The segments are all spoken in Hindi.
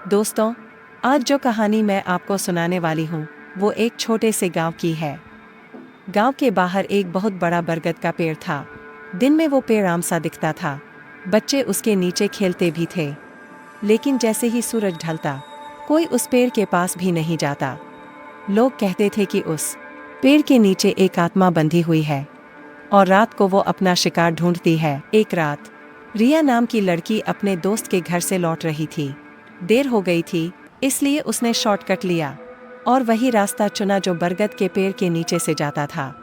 दोस्तों, आज जो कहानी मैं आपको सुनाने वाली हूँ वो एक छोटे से गांव की है। गांव के बाहर एक बहुत बड़ा बरगद का पेड़ था। दिन में वो पेड़ आम सा दिखता था। बच्चे उसके नीचे खेलते भी थे। लेकिन जैसे ही सूरज ढलता, कोई उस पेड़ के पास भी नहीं जाता। लोग कहते थे कि उस पेड़ के नीचे एक आत्मा बंधी हुई है और रात को वो अपना शिकार ढूंढती है। एक रात रिया नाम की लड़की अपने दोस्त के घर से लौट रही थी। देर हो गई थी, इसलिए उसने शॉर्टकट लिया और वही रास्ता चुना जो बरगद के पेड़ के नीचे से जाता था।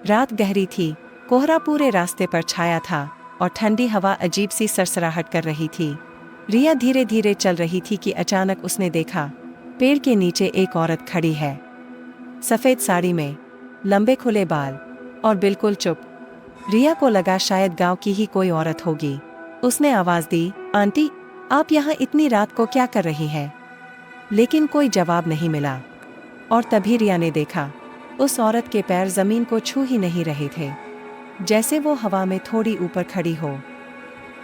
रात गहरी थी, कोहरा पूरे रास्ते पर छाया था और ठंडी हवा अजीब सी सरसराहट कर रही थी। रिया धीरे धीरे चल रही थी कि अचानक उसने देखा, पेड़ के नीचे एक औरत खड़ी है। सफ़ेद साड़ी में, लंबे खुले बाल और बिल्कुल चुप। रिया को लगा शायद गांव की ही कोई औरत होगी। उसने आवाज़ दी, आंटी, आप यहाँ इतनी रात को क्या कर रही हैं? लेकिन कोई जवाब नहीं मिला। और तभी रिया ने देखा, उस औरत के पैर जमीन को छू ही नहीं रहे थे, जैसे वो हवा में थोड़ी ऊपर खड़ी हो।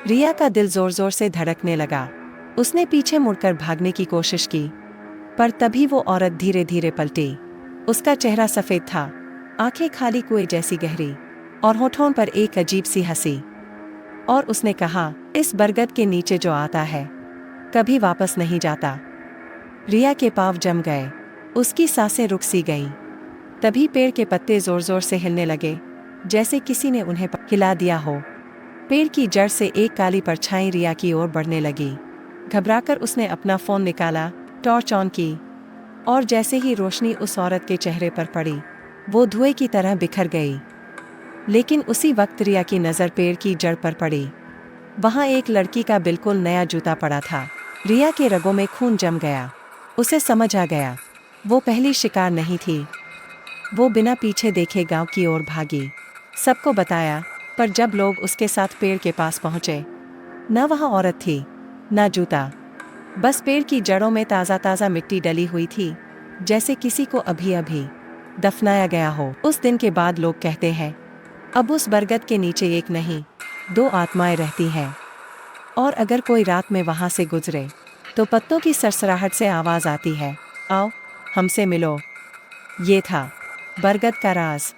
रिया का दिल जोर जोर से धड़कने लगा। उसने पीछे मुड़कर भागने की कोशिश की, पर तभी वो औरत धीरे धीरे पलटी। उसका चेहरा सफ़ेद था, आंखें खाली कुएं जैसी गहरी और होठों पर एक अजीब सी हंसी। और उसने कहा, इस बरगद के नीचे जो आता है कभी वापस नहीं जाता। रिया के पाँव जम गए, उसकी सांसें रुक सी गईं। तभी पेड़ के पत्ते जोर जोर से हिलने लगे, जैसे किसी ने उन्हें हिला दिया हो। पेड़ की जड़ से एक काली परछाई रिया की ओर बढ़ने लगी। घबराकर उसने अपना फ़ोन निकाला, टॉर्च ऑन की, और जैसे ही रोशनी उस औरत के चेहरे पर पड़ी, वो धुएं की तरह बिखर गई। लेकिन उसी वक्त रिया की नज़र पेड़ की जड़ पर पड़ी। वहाँ एक लड़की का बिल्कुल नया जूता पड़ा था। रिया के रगों में खून जम गया। उसे समझ आ गया, वो पहली शिकार नहीं थी। वो बिना पीछे देखे गांव की ओर भागी। सबको बताया, पर जब लोग उसके साथ पेड़ के पास पहुंचे, न वहाँ औरत थी, न जूता, बस पेड़ की जड़ों में ताज़ा ताज़ा मिट्टी डली हुई थी, जैसे किसी को अभी अभी दफनाया गया हो। उस दिन के बाद लोग कहते हैं, अब उस बरगद के नीचे एक नहीं, दो आत्माएं रहती हैं। और अगर कोई रात में वहां से गुजरे, तो पत्तों की सरसराहट से आवाज आती है, आओ, हमसे मिलो। ये था बरगद का राज।